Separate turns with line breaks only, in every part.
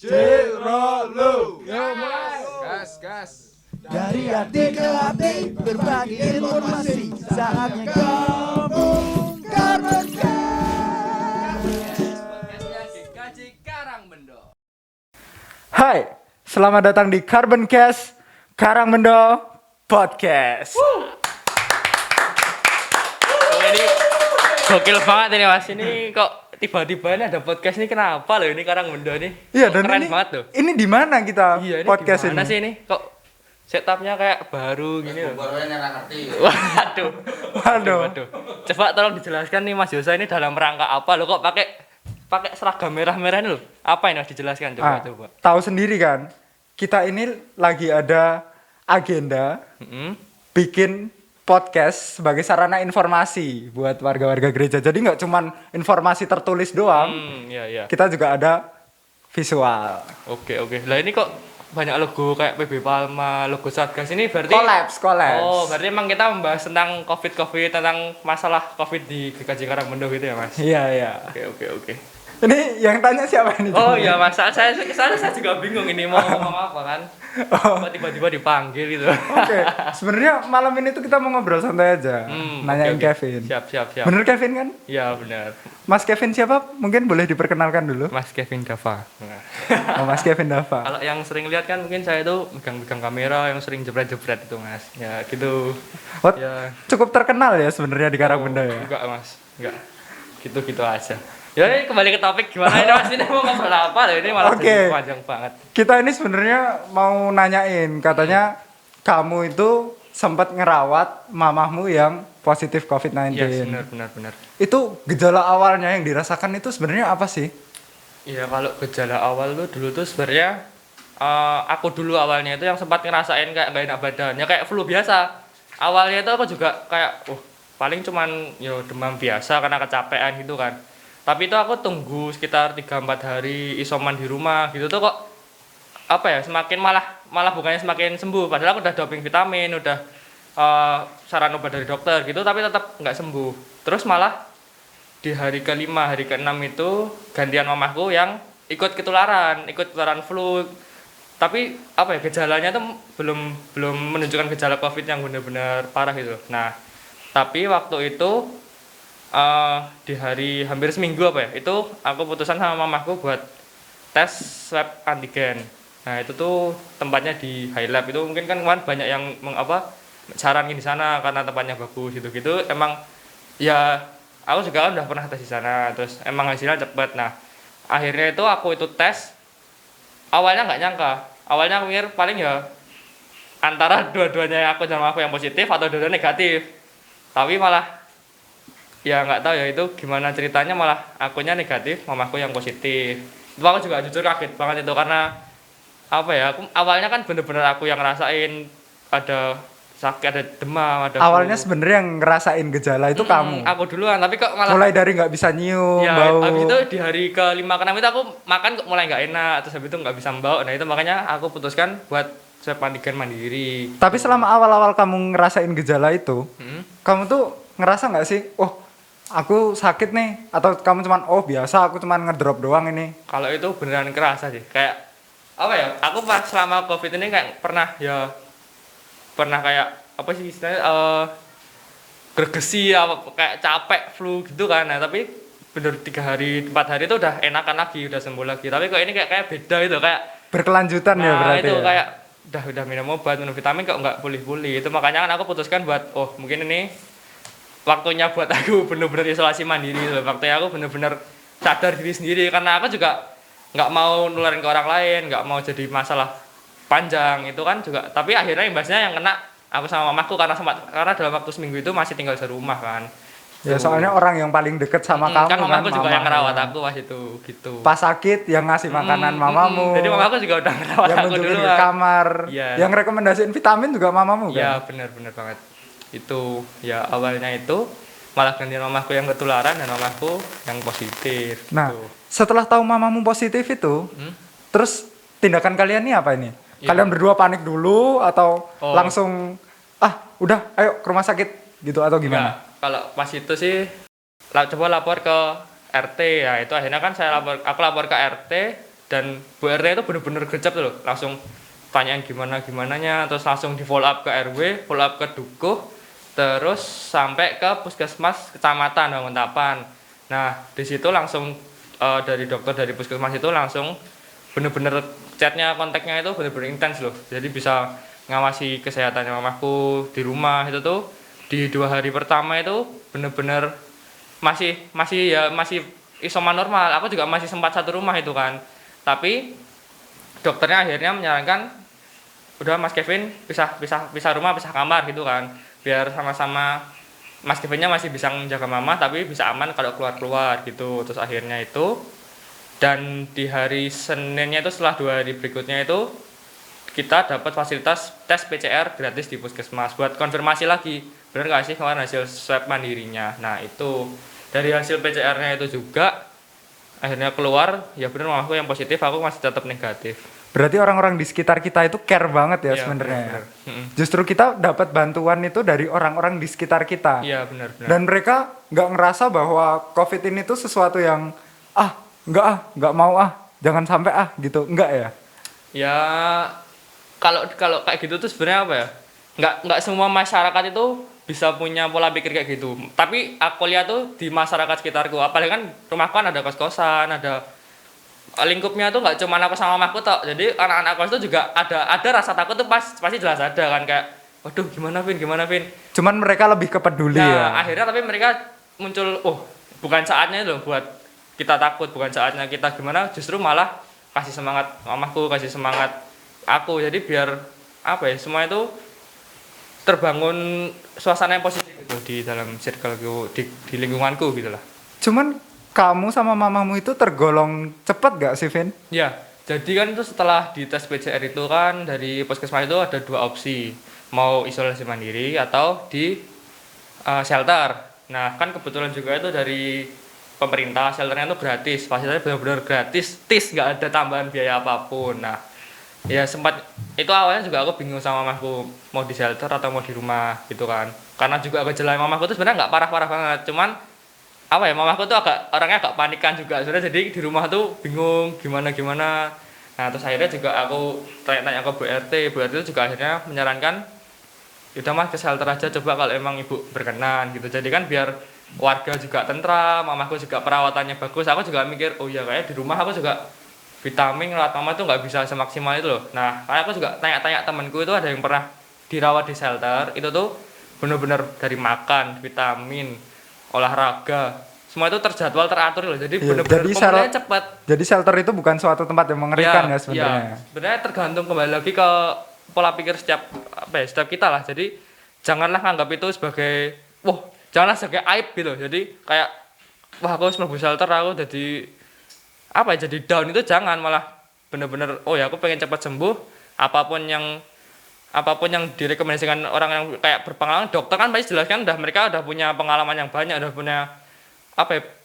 Cirolu.
Yo mulai.
Gas.
Dari hati ke hati berbagi informasi. Saatnya gabung
Podcastnya GKJ Karangbendo.
Hai, selamat datang di Carbon Cast Karangbendo Podcast.
Ini gokil banget ini Mas. Ini kok tiba-tiba ini ada podcast ini, kenapa loh ini Karangbendo nih?
Iya,
Kok
dan
keren
ini
banget loh.
ini di mana kita
Iya, ini
podcast
gimana
ini?
sih ini? Kok setupnya kayak baru gini loh.
Bornya nggak ngerti.
Waduh. Coba tolong dijelaskan nih Mas Yosa, ini dalam rangka apa loh kok pakai seragam merah-merah ini loh. Apa ini Mas, dijelaskan coba.
Tahu sendiri kan, kita ini lagi ada agenda bikin podcast sebagai sarana informasi buat warga-warga gereja. Jadi nggak cuman informasi tertulis doang,
Iya.
kita juga ada visual.
Oke. Lah ini kok banyak logo kayak PB Palma, logo Satgas ini berarti
Collabs.
Oh, berarti emang kita membahas tentang COVID, tentang masalah COVID di GKJ Karangbendo gitu ya, Mas?
Iya.
Oke.
Ini yang tanya siapa ini?
Oh iya, Mas. Saya juga bingung ini mau ngomong apa kan. Kok tiba-tiba dipanggil gitu.
Oke, sebenarnya malam ini tuh kita mau ngobrol santai aja, nanyain
oke.
Kevin.
Siap.
Bener Kevin kan?
Iya, benar.
Mas Kevin siapa? Mungkin boleh diperkenalkan dulu.
Mas Kevin Dava.
Oh, Mas Kevin Dava.
Kalau yang sering lihat kan mungkin saya itu megang kamera, yang sering jebret-jebret itu, Mas. Ya, gitu.
What?
Ya.
Cukup terkenal ya sebenarnya di Karangbendo ya.
Enggak, Mas. Enggak. Gitu aja. Ya, ini kembali ke topik gimana ini Mas, ini mau ngobrol apa loh, ini malah jadi panjang banget.
Kita ini sebenarnya mau nanyain, katanya kamu itu sempat ngerawat mamahmu yang positif COVID-19.
Yes, benar.
Itu gejala awalnya yang dirasakan itu sebenarnya apa sih?
Iya, kalau gejala awal tuh dulu tuh sebenarnya aku dulu awalnya itu yang sempat ngerasain kayak gak enak badan, ya kayak flu biasa. Awalnya itu aku juga kayak paling cuman demam biasa karena kecapean gitu kan. Tapi itu aku tunggu sekitar 3-4 hari isoman di rumah gitu tuh kok semakin malah bukannya semakin sembuh, padahal aku udah doping vitamin, udah saran obat dari dokter gitu, tapi tetap nggak sembuh. Terus malah di hari ke-5, hari ke-6 itu gantian mamahku yang ikut ketularan flu. Tapi gejalanya tuh belum menunjukkan gejala COVID yang benar-benar parah gitu. Nah, tapi waktu itu di hari hampir seminggu itu aku putusan sama mamaku buat tes swab antigen. Nah, itu tuh tempatnya di High Lab, itu mungkin kan banyak yang saranin di sana karena tempatnya bagus gitu. Emang ya aku juga kan udah pernah tes di sana, terus emang hasilnya cepet. Nah, akhirnya itu aku tes. Awalnya nggak nyangka. Awalnya aku mikir paling ya antara dua-duanya aku sama aku yang positif atau dua-duanya negatif. Tapi malah ya nggak tahu ya itu gimana ceritanya, malah akunya negatif, mamaku yang positif. Itu aku juga jujur kaget banget itu, karena aku awalnya kan bener-bener aku yang ngerasain ada sakit, ada demam, ada
Awalnya
flu.
sebenarnya yang ngerasain gejala itu kamu.
Aku duluan, tapi kok malah
Mulai dari nggak bisa nyium,
ya,
bau.
habis itu di hari ke-5 ke-6 itu aku makan kok mulai nggak enak, terus habis itu nggak bisa bau. Nah, itu makanya aku putuskan buat swab antigen mandiri.
Tapi selama awal-awal kamu ngerasain gejala itu, kamu tuh ngerasa nggak sih, aku sakit nih, atau kamu cuman biasa aku cuman ngedrop doang ini?
Kalau itu beneran kerasa sih, kayak aku pas selama COVID ini kayak pernah kayak istilahnya gregesi, kayak capek, flu gitu kan. Nah, tapi bener 3 hari 4 hari itu udah enakan lagi, udah sembuh lagi. Tapi kok ini kayak beda itu, kayak
Berkelanjutan ya berarti
itu
ya?
kayak udah minum obat, minum vitamin kok nggak pulih-pulih. Itu makanya kan aku putuskan buat mungkin ini waktunya buat aku bener-bener isolasi mandiri loh. Waktunya aku bener-bener sadar diri sendiri, karena aku juga nggak mau nularin ke orang lain, nggak mau jadi masalah panjang itu kan juga. Tapi akhirnya imbasnya yang kena aku sama mamaku, karena dalam waktu seminggu itu masih tinggal serumah kan.
Ya soalnya orang yang paling deket sama kamu
kan mamaku juga yang ngerawat
ya.
aku pas itu gitu.
Pas sakit yang ngasih makanan mamamu.
Jadi mamaku juga udah ngerawat
yang
aku
nunjukin
dulu.
ke kamar.
Iya.
Yang rekomendasiin vitamin juga mamamu kan?
Iya, benar banget. Itu ya awalnya itu malah gantian mamaku yang ketularan dan mamaku yang positif.
Nah,
gitu.
setelah tahu mamamu positif itu, terus tindakan kalian ini apa ini?
Ya.
Kalian berdua panik dulu atau langsung udah ayo ke rumah sakit gitu atau gimana?
Enggak, kalau pas itu sih coba lapor ke RT ya, itu akhirnya kan aku lapor ke RT dan Bu RT itu bener-bener gercep tuh loh, langsung tanyain gimananya, terus langsung di follow up ke RW, follow up ke Dukuh, terus sampai ke puskesmas kecamatan Banguntapan. Nah di situ langsung dari dokter dari puskesmas itu langsung bener-bener chatnya, kontaknya itu bener-bener intens loh, jadi bisa ngawasi kesehatannya mamaku di rumah. Itu tuh di 2 hari pertama itu bener-bener masih isoman normal. Aku juga masih sempat satu rumah itu kan, tapi dokternya akhirnya menyarankan udah Mas Kevin pisah rumah, pisah kamar gitu kan, biar sama-sama Mas Kevinnya masih bisa menjaga mama tapi bisa aman kalau keluar gitu. Terus akhirnya itu, dan di hari Seninnya itu setelah 2 hari berikutnya itu kita dapat fasilitas tes PCR gratis di puskesmas buat konfirmasi lagi bener nggak sih kemarin hasil swab mandirinya. Nah itu dari hasil PCR-nya itu juga akhirnya keluar ya bener mamaku yang positif, aku masih tetap negatif.
Berarti orang-orang di sekitar kita itu care banget ya
Iya,
sebenarnya.
benar-benar.
Justru kita dapat bantuan itu dari orang-orang di sekitar kita.
Iya benar.
Dan mereka nggak ngerasa bahwa COVID ini tuh sesuatu yang nggak mau jangan sampai gitu, enggak ya?
Ya kalau kayak gitu tuh sebenarnya apa ya? Nggak semua masyarakat itu bisa punya pola pikir kayak gitu. Tapi aku lihat tuh di masyarakat sekitarku, apalagi kan rumahku kan ada kos-kosan, ada lingkupnya tuh nggak cuma aku sama mamaku tok. Jadi anak-anak kos itu juga ada rasa takut tuh pasti jelas ada kan, kayak waduh gimana Vin.
Cuman mereka lebih kepeduli ya.
Akhirnya tapi mereka muncul, bukan saatnya loh buat kita takut, bukan saatnya kita gimana, justru malah kasih semangat mamaku, kasih semangat aku. Jadi biar apa ya, semua itu terbangun suasana yang positif gitu di dalam circleku, di lingkunganku gitu lah.
Cuman kamu sama mamamu itu tergolong cepet gak sih, Vin?
Ya, jadi kan itu setelah di tes PCR itu kan dari puskesmas itu ada 2 opsi, mau isolasi mandiri atau di shelter. Nah kan kebetulan juga itu dari pemerintah, shelternya itu gratis, fasilitasnya benar-benar gratis, nggak ada tambahan biaya apapun. Nah ya sempat itu awalnya juga aku bingung sama mamaku mau di shelter atau mau di rumah gitu kan, karena juga gejala mamaku tuh sebenarnya nggak parah-parah banget, cuman apa ya, mamaku tuh orangnya agak panikan juga sebenarnya, jadi di rumah tuh bingung gimana. Nah terus akhirnya juga aku tanya ke Bu RT itu juga akhirnya menyarankan udah mas ke shelter aja coba kalau emang ibu berkenan gitu. Jadi kan biar warga juga tentram, mamaku juga perawatannya bagus, aku juga mikir oh iya kayak di rumah aku juga vitamin lewat mama tuh nggak bisa semaksimal itu loh. Nah kayak aku juga tanya-tanya temanku itu ada yang pernah dirawat di shelter, itu tuh bener-bener dari makan, vitamin, olahraga, semua itu terjadwal, teratur loh. Jadi bener-bener pemulihannya cepat.
Jadi shelter itu bukan suatu tempat yang mengerikan ya sebenarnya.
Iya. Sebenarnya tergantung kembali lagi ke pola pikir setiap kita lah. Jadi janganlah anggap itu sebagai janganlah sebagai aib gitu. Jadi kayak aku harus mlebu shelter, aku jadi jadi down, itu jangan, malah bener-bener aku pengen cepat sembuh. Apapun yang direkomendasikan orang yang kayak berpengalaman, dokter kan pasti jelaskan mereka udah punya pengalaman yang banyak, udah punya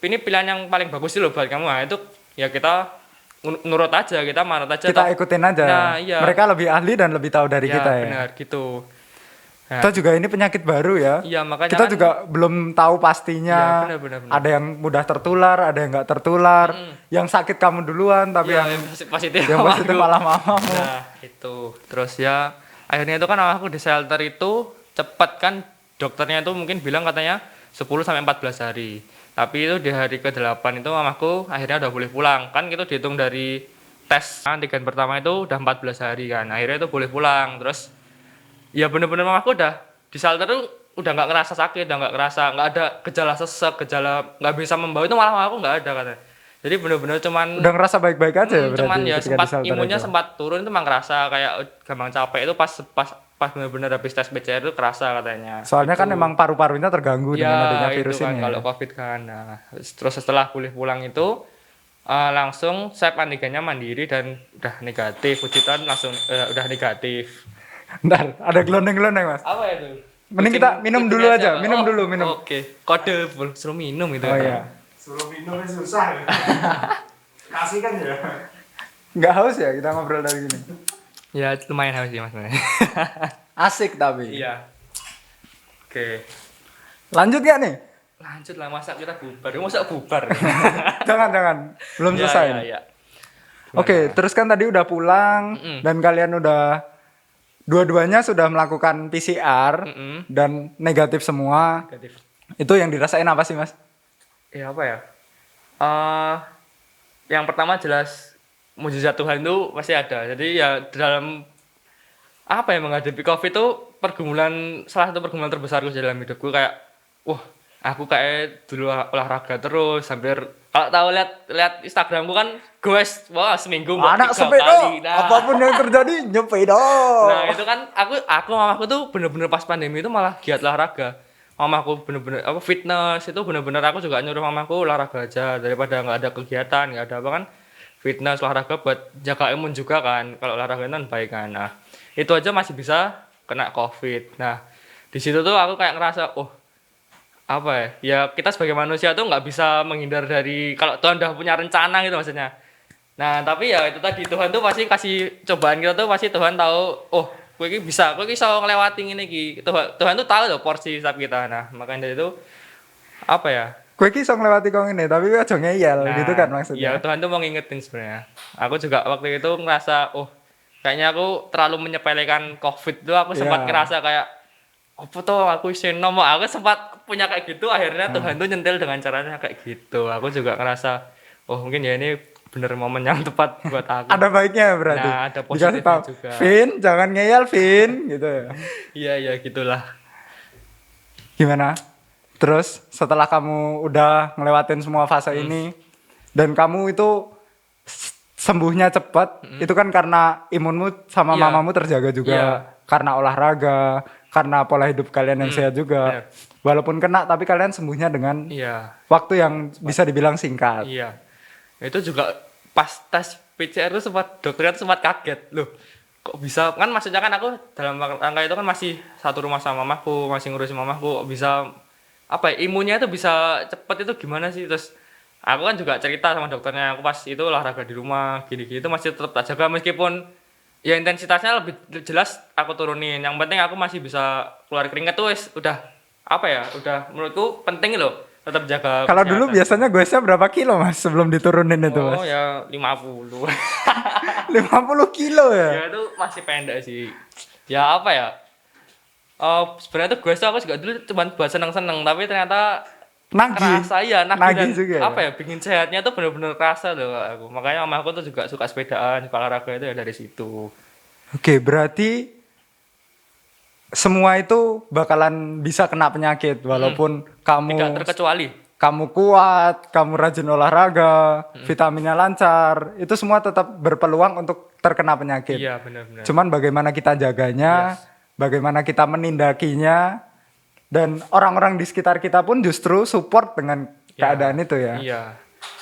ini pilihan yang paling bagus sih loh buat kamu. Nah itu ya kita nurut aja, kita manut aja,
kita ikutin aja.
Nah, iya.
Mereka lebih ahli dan lebih tahu dari kita ya.
Benar gitu. Nah,
kita juga ini penyakit baru ya.
Iya, makanya
kita
kan,
juga belum tahu pastinya.
Iya, benar.
Ada yang mudah tertular, ada yang nggak tertular. Yang sakit kamu duluan, tapi yang
positif
malah mamamu.
Nah itu terus ya akhirnya itu kan aku di shelter itu cepat kan, dokternya itu mungkin bilang katanya 10-14 hari. Tapi itu di hari ke-8 itu mamaku akhirnya udah boleh pulang. Kan itu dihitung dari tes antigen pertama itu udah 14 hari kan. Akhirnya itu boleh pulang. Terus ya bener-bener mamaku udah di shelter tuh udah nggak ngerasa sakit, udah nggak ada gejala sesek, gejala nggak bisa membawa, itu malah mamaku nggak ada katanya. Jadi bener-bener cuman
udah ngerasa baik-baik aja ya berarti.
Cuman ya sempat imunnya
itu.
sempat turun, itu emang ngerasa kayak gampang capek, itu pas bener-bener habis tes PCR itu kerasa katanya.
Soalnya kan emang paru-parunya terganggu dengan adanya virus
kan,
ini.
Kalau COVID kan. Nah, terus setelah boleh pulang itu langsung swab antigennya mandiri dan udah negatif. Puji Tuhan langsung udah negatif.
Ntar ada gelondeng-gelondeng mas.
Apa itu?
Mending kita minum dulu aja. Minum dulu.
Oke. Kode suruh minum gitu.
Oh iya.
Suruh minumnya susah. Kasih kan ya.
Nggak haus ya kita ngobrol dari gini.
Ya lumayan haus sih mas.
Asik tapi.
Iya. Oke.
Lanjut gak nih?
Lanjut lah, masa kita bubar. Masa bubar.
Jangan. Belum selesai.
Ya.
Oke, terus kan tadi udah pulang dan kalian udah dua-duanya sudah melakukan PCR dan negatif semua.
Negatif.
Itu yang dirasain apa sih, Mas?
Ya apa ya? Yang pertama jelas mujizat Tuhan itu pasti ada. Jadi ya dalam apa ya menghadapi COVID itu salah satu pergumulan terbesarku dalam hidupku kayak wah, aku kayak dulu olahraga terus hampir kalau tahu lihat Instagramku kan goes wah seminggu mau 3
Anak sepeda,
kali. Nah,
apapun yang terjadi nyepeda.
nah itu kan aku mamaku tuh bener-bener pas pandemi itu malah giat olahraga. Mamaku bener-bener apa fitness itu bener-bener aku juga nyuruh mamaku olahraga aja daripada nggak ada kegiatan nggak ada apa kan fitness olahraga buat jaga imun juga kan kalau olahraga itu kan baik kan. Nah itu aja masih bisa kena COVID. Nah di situ tuh aku kayak ngerasa oh apa ya kita sebagai manusia tuh nggak bisa menghindar dari kalau Tuhan udah punya rencana gitu maksudnya. Nah tapi ya itu tadi Tuhan tuh pasti kasih cobaan kita tuh pasti Tuhan tahu oh kowe iki bisa ngelewati ngene iki. Tuhan tuh tahu loh porsi setiap kita. Nah makanya dari itu apa ya
Gue ki iso nglewati kong ini, tapi gue aja ngeyel gitu kan maksudnya.
ya Tuhan tuh mau ngingetin sebenarnya. Aku juga waktu itu ngerasa oh kayaknya aku terlalu menyepelekan COVID tuh aku sempat
Iya.
ngerasa kayak apa tuh aku nomor aku sempat punya kayak gitu akhirnya Tuhan tuh nyentil dengan caranya kayak gitu. Aku juga ngerasa oh mungkin ya ini bener momen yang tepat buat aku.
Ada baiknya berarti.
Nah, ada
Dikasih
positifnya
tahu,
juga.
Vin, jangan ngeyel, Vin, gitu ya.
Iya gitulah.
Gimana? Terus setelah kamu udah ngelewatin semua fase ini dan kamu itu sembuhnya cepat, itu kan karena imunmu sama
Iya.
mamamu terjaga juga,
Iya.
karena olahraga, karena pola hidup kalian yang sehat juga.
bener.
Walaupun kena, tapi kalian sembuhnya dengan
Iya.
waktu yang bisa dibilang singkat.
Iya. Itu juga pas tes PCR itu dokternya tuh sempat kaget loh. Kok bisa kan maksudnya kan aku dalam rangka itu kan masih satu rumah sama mamaku, masih ngurusin mamaku kok bisa apa ya imunnya itu bisa cepet itu gimana sih terus aku kan juga cerita sama dokternya aku pas itu olahraga di rumah gini-gini itu masih tetap tak jaga meskipun ya intensitasnya lebih jelas aku turunin yang penting aku masih bisa keluar keringat tuh udah apa ya udah menurutku penting loh tetap jaga
Kalau
kesehatan.
dulu biasanya goesnya berapa kilo, Mas, sebelum diturunin itu,
Oh
Mas?
ya 50
50 kilo ya?
ya itu masih pendek sih ya apa ya sebenarnya tuh gue aku juga dulu cuma buat seneng-seneng tapi ternyata
Nagih.
kerasa ya
Nagih
dan
juga ya?
apa ya bikin sehatnya tuh bener-bener kerasa loh aku makanya sama aku tuh juga suka sepedaan suka olahraga itu ya dari situ.
Oke, berarti semua itu bakalan bisa kena penyakit walaupun
Tidak terkecuali
kamu kuat, kamu rajin olahraga, vitaminnya lancar, itu semua tetap berpeluang untuk terkena penyakit.
iya benar-benar
Cuman bagaimana kita jaganya, bagaimana kita menindakinya, dan orang-orang di sekitar kita pun justru support dengan keadaan itu ya.
iya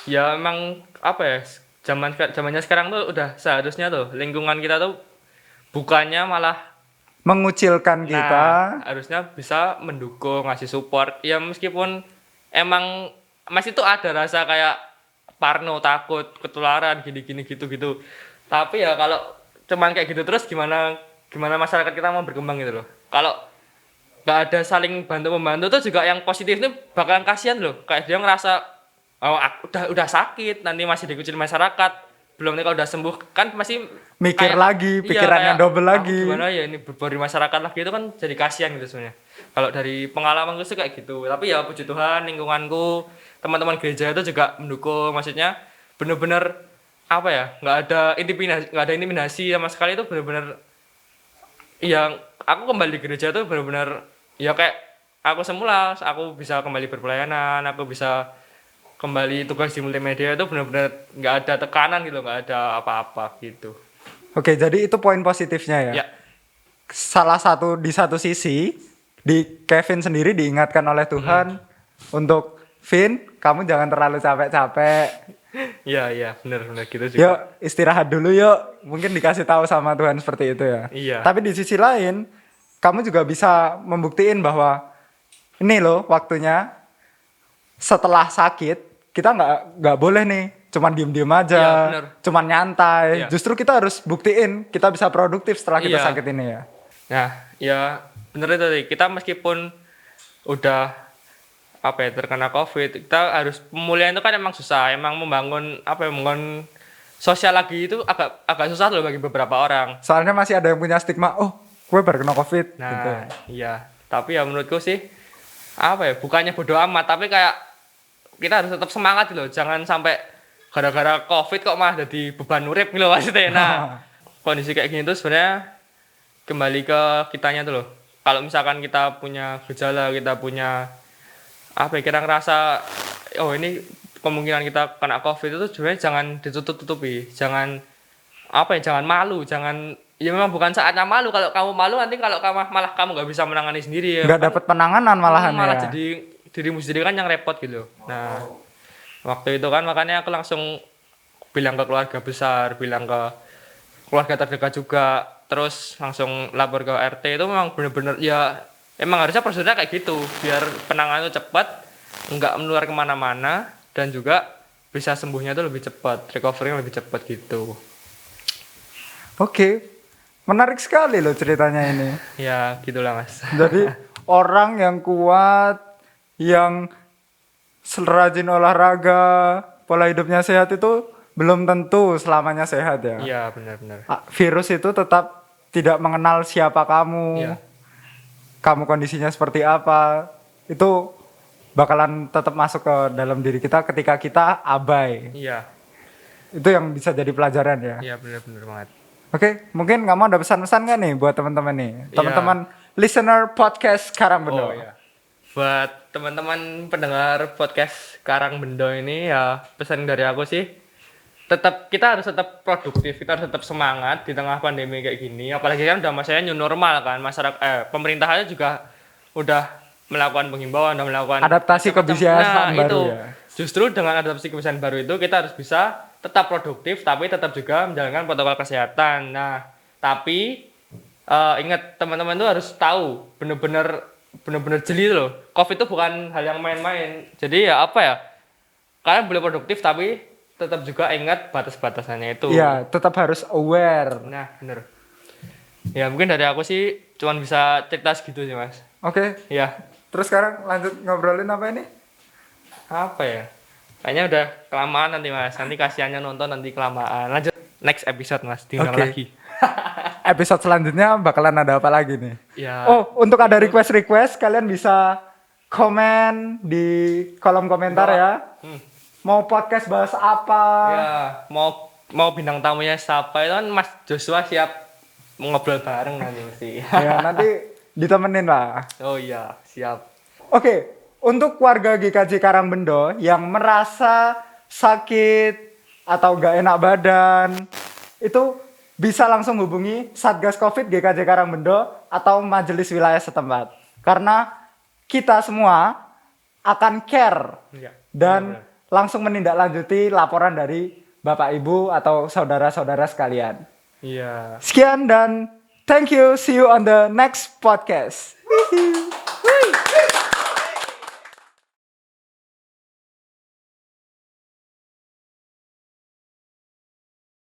ya emang apa ya zamannya sekarang tuh udah seharusnya tuh lingkungan kita tuh bukannya malah
Mengucilkan kita.
harusnya bisa mendukung, ngasih support. Ya meskipun emang masih tuh ada rasa kayak parno, takut, ketularan, gini-gini gitu-gitu. Tapi ya kalau cuman kayak gitu terus gimana masyarakat kita mau berkembang gitu loh. Kalau nggak ada saling bantu-membantu tuh juga yang positif ini bakalan kasihan loh. Kayak dia ngerasa oh udah sakit, nanti masih dikucilin masyarakat. Belum nih kalau udah sembuh kan masih
Mikir lagi, pikirannya
kayak,
double lagi.
aku gimana ya ini berbagi masyarakat lagi itu kan jadi kasihan gitu sebenarnya. Kalau dari pengalaman gue sih kayak gitu. Tapi ya puji Tuhan lingkunganku, teman-teman gereja itu juga mendukung. Maksudnya bener-bener apa ya? Nggak ada intimidasi sama sekali itu bener-bener. Yang aku kembali gereja itu bener-bener ya kayak aku semula, aku bisa kembali berpelayanan, aku bisa kembali tugas di multimedia itu benar-benar nggak ada tekanan gitu, nggak ada apa-apa gitu.
Oke, jadi itu poin positifnya ya.
Ya,
Di satu sisi, di Kevin sendiri diingatkan oleh Tuhan untuk Vin, kamu jangan terlalu capek-capek.
iya, benar gitu juga.
Yuk istirahat dulu yuk. Mungkin dikasih tahu sama Tuhan seperti itu ya.
Iya.
Tapi di sisi lain, kamu juga bisa membuktiin bahwa ini loh waktunya setelah sakit kita nggak boleh nih cuman diem-diem aja,
Iya, bener.
cuman nyantai.
Iya.
Justru kita harus buktiin kita bisa produktif setelah kita
Iya.
sakit ini ya.
Nah, ya bener itu tadi. Kita meskipun udah apa ya terkena COVID, kita harus pemulihan itu kan emang susah. Emang membangun sosial lagi itu agak susah loh bagi beberapa orang.
Soalnya masih ada yang punya stigma, oh gue baru kena COVID
Nah,
gitu.
iya. Tapi ya menurutku sih apa ya? Bukannya bodo amat, tapi kayak kita harus tetap semangat loh. Jangan sampai gara-gara COVID kok malah jadi beban urip gitu loh maksudnya. Nah, kondisi kayak gini tuh sebenarnya kembali ke kitanya tuh loh. Kalau misalkan kita punya gejala, kita punya apa ya, kita ngerasa oh ini kemungkinan kita kena COVID itu sebenarnya jangan ditutup-tutupi. Jangan apa ya, jangan malu, jangan ya memang bukan saatnya malu. Kalau kamu malu nanti kalau kamu malah kamu nggak bisa menangani sendiri ya.
Nggak dapat penanganan malahan
malah
ya.
jadi dirimu sendiri kan yang repot gitu. Nah, waktu itu kan makanya aku langsung bilang ke keluarga besar, bilang ke keluarga terdekat juga, terus langsung lapor ke RT. Itu memang bener-bener ya emang harusnya prosedurnya kayak gitu biar penanganan itu cepat, nggak menular kemana-mana dan juga bisa sembuhnya itu lebih cepat, recovery lebih cepat gitu.
Oke, menarik sekali loh ceritanya ini.
Ya gitulah mas.
Jadi orang yang kuat, yang rajin olahraga, pola hidupnya sehat itu belum tentu selamanya sehat ya.
Iya benar-benar.
Virus itu tetap tidak mengenal siapa kamu,
Iya.
kamu kondisinya seperti apa, itu bakalan tetap masuk ke dalam diri kita ketika kita abai.
Iya.
Itu yang bisa jadi pelajaran ya.
Iya benar-benar banget.
Oke, mungkin kamu ada pesan-pesan nggak nih buat teman-teman nih? Teman-teman listener podcast Karang Bendo.
Oh iya. Buat teman-teman pendengar podcast Karang Bendo ini ya pesan dari aku sih kita harus tetap produktif, kita harus tetap semangat di tengah pandemi kayak gini. Apalagi kan udah masanya new normal kan, masyarakat pemerintahannya juga udah melakukan penghimbauan, udah melakukan
Adaptasi kebiasaan baru
itu.
ya.
Justru dengan adaptasi kebiasaan baru itu kita harus bisa tetap produktif tapi tetap juga menjalankan protokol kesehatan. Nah, tapi ingat teman-teman tuh harus tahu bener-bener jeli loh. COVID itu bukan hal yang main-main. Jadi ya apa ya? Kalian boleh produktif tapi tetap juga ingat batas-batasannya itu.
Iya, tetap harus aware.
Nah, bener. Ya mungkin dari aku sih cuman bisa cerita segitu sih mas.
Oke,
Ya,
terus sekarang lanjut ngobrolin apa ini?
apa ya? Kayaknya udah kelamaan nanti mas. Nanti kasihannya nonton nanti kelamaan. Lanjut next episode mas. Diundang
Oke.
lagi.
Episode selanjutnya bakalan ada apa lagi nih?
Ya.
Oh, untuk ada request kalian bisa komen di kolom komentar ya. Mau podcast bahas apa?
Ya, mau bintang tamunya siapa itu kan Mas Joshua siap ngobrol bareng nanti mesti.
Ya, nanti ditemenin lah.
Oh iya, siap.
Oke, untuk warga GKJ Karangbendo yang merasa sakit atau gak enak badan, itu bisa langsung hubungi Satgas Covid GKJ Karangbendo atau majelis wilayah setempat. Karena kita semua akan care
Iya.
dan langsung menindaklanjuti laporan dari Bapak Ibu atau saudara-saudara sekalian.
Iya.
Sekian dan thank you. See you on the next podcast.